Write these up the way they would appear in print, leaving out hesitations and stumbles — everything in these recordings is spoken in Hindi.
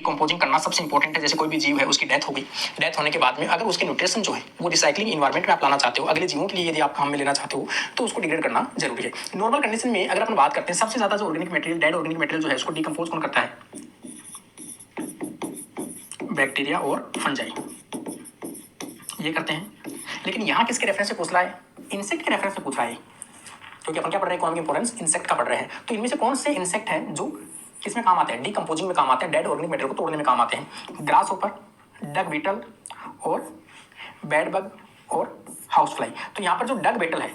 डिकम्पोजिंग करना सबसे इंपॉर्टेंट है। जैसे कोई भी जीव है, उसकी डेथ हो गई, डेथ होने के बाद में अगर उसके न्यूट्रिशन जो है वो रिसाइकलिंग इन्वायरमेंट में आप लाना चाहते हो, अगले जीवों के लिए यदि आप काम में लेना चाहते हो, तो उसको डिग्रेड करना जरूरी है। नॉर्मल कंडीशन में अगर अपन बात करते हैं, सबसे ज्यादा जो organic material, dead organic material जो है, उसको डिकम्पोज कौन करता है? बैक्टीरिया और फंजाई, ये करते हैं। लेकिन यहाँ किसके रेफरेंस से पूछ रहा है? इंसेक्ट के रेफरेंस से पूछ रहा है, क्योंकि अपन क्या पढ़ रहे हैं, इकोनॉमिक इंपोर्टेंस इंसेक्ट का पढ़ रहे हैं। तो इनमें से कौन से इंसेक्ट हैं जो किसमें काम आते हैं? डिकम्पोजिंग में काम आते हैं, डेड ऑर्गेनिक मटेरियल को तोड़ने में काम आते हैं। ग्रास होपर, डग बीटल और बेड बग और हाउस फ्लाई। तो यहाँ पर जो डग बीटल है,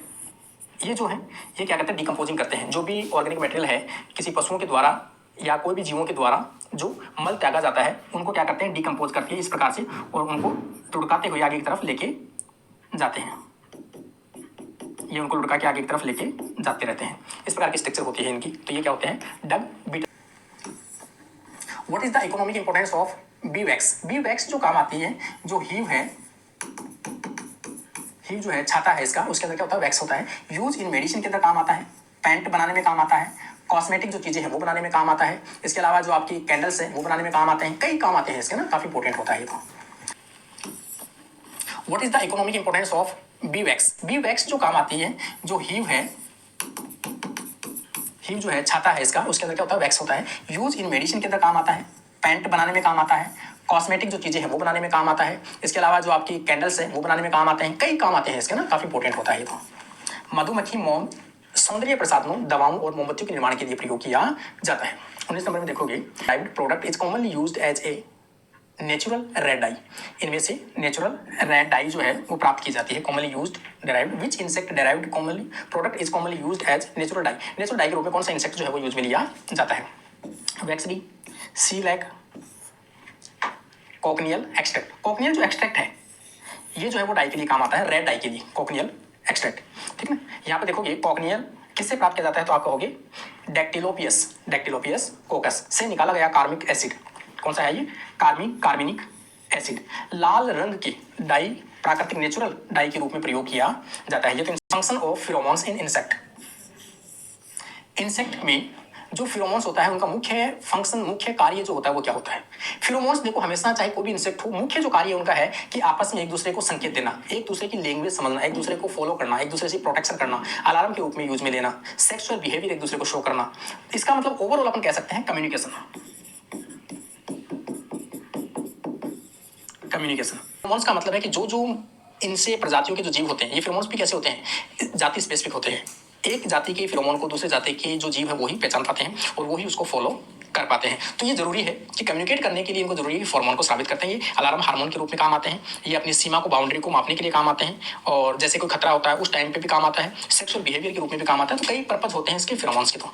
ये जो है, ये क्या करते हैं? डिकम्पोजिंग करते हैं। जो भी ऑर्गेनिक मटेरियल है किसी पशुओं के द्वारा या कोई भी जीवों के द्वारा जो मल त्यागा जाता है, उनको क्या करते हैं? डिकम्पोज करके इस प्रकार से, और उनको लुढ़काते हुए आगे की तरफ लेके जाते हैं। ये उनको लुढ़का के आगे की तरफ लेके जाते रहते हैं। इस प्रकार की स्ट्रक्चर होती है इनकी। तो ये क्या होते हैं? Dung beetle. What is the economic importance of bee wax? Bee wax जो काम आती है, जो हीव है, हीव जो है छाता है इसका, उसके अंदर क्या होता है? वैक्स होता है। यूज इन मेडिसिन के अंदर काम आता है, पैंट बनाने में काम आता है, कॉस्मेटिक जो चीजें हैं वो बनाने में काम आता है। इसके अलावा जो आपकी कैंडल्स है वो बनाने में काम आते हैं, कई काम आते हैं इसके ना, काफी इंपॉर्टेंट होता है ये। तो what is the economic importance of bee wax? Bee wax जो काम आती है, जो हीव है, हीव जो है छाता है इसका, उसके अंदर क्या होता है? वैक्स होता है। यूज इन मेडिसिन के अंदर काम आता है, पैंट बनाने में काम आता है, कॉस्मेटिक जो चीजें हैं वो बनाने में काम आता है। इसके अलावा जो आपकी कैंडल्स है वो बनाने में काम आते हैं, कई काम आते हैं इसके ना, काफी इंपॉर्टेंट होता है ये। तो मधुमक्खी मोम सौंदर्य प्रसाधनों, दवाओं और मोमबत्तियों के निर्माण के लिए प्रयोग किया जाता है। 19 नंबर में देखोगे, dived product is commonly used as a natural red dye. इनमें से नेचुरल रेड डाई जो है वो प्राप्त की जाती है, commonly used derived. Which insect derived commonly product is commonly used as natural dye? Natural dye के रूप में कौन सा इंसेक्ट जो है वो यूज में लिया जाता है? वैक्स बी, सी लैक, कॉकनियल एक्सट्रैक्ट। कॉकनियल जो एक्सट्रैक्ट है, ये जो है वो डाई के लिए काम आता है, रेड डाई के लिए, कॉकनियल एक्सट्रैक्ट। ठीक है, यहाँ पे देखोगे कॉकनियल किससे प्राप्त किया जाता है? तो आप कहोगे डेक्टिलोपियस, डेक्टिलोपियस कोकस से निकाला गया कार्मिक एसिड। कौन सा है ये? कार्बनिक एसिड। लाल रंग की डाई प्राकृतिक नेचुरल डाई के रूप में प्रयोग किया जाता है। ये तो function of pheromones in insect. Insect में जो फिरोमोन्स होता है, उनका मुख्य फंक्शन, मुख्य कार्य जो होता है वो क्या होता है? फिरोमोन्स देखो, हमेशा चाहे कोई भी इंसेक्ट हो, मुख्य जो कार्य उनका है कि आपस में एक दूसरे को संकेत देना, एक दूसरे की लैंग्वेज समझना, एक दूसरे को फॉलो करना, एक दूसरे से प्रोटेक्शन करना, अलार्म के रूप में यूज में लेना, सेक्सुअल बिहेवियर एक दूसरे को शो करना। इसका मतलब ओवरऑल अपन कह सकते हैं कम्युनिकेशन। कम्युनिकेशन। फिरोमोन्स का मतलब है कि जो जो इनसे प्रजातियों के जो जीव होते हैं, ये फिरोमोन्स भी कैसे होते हैं? जाति स्पेसिफिक होते हैं। एक जाति के फिरोमोन को दूसरे जाति के जो जीव है वही पहचान पाते हैं और वही उसको फॉलो कर पाते हैं। तो ये जरूरी है कि कम्युनिकेट करने के लिए इनको जरूरी है कि फार्मोन को साबित करते हैं। ये अलार्म हार्मोन के रूप में काम आते हैं, ये अपनी सीमा को, बाउंड्री को मापने के लिए काम आते हैं, और जैसे कोई खतरा होता है उस टाइम पे भी काम आता है, सेक्सुअल बिहेवियर के रूप में भी काम आता है। तो कई पर्पज होते हैं इसके फिरोमोन्स के। तो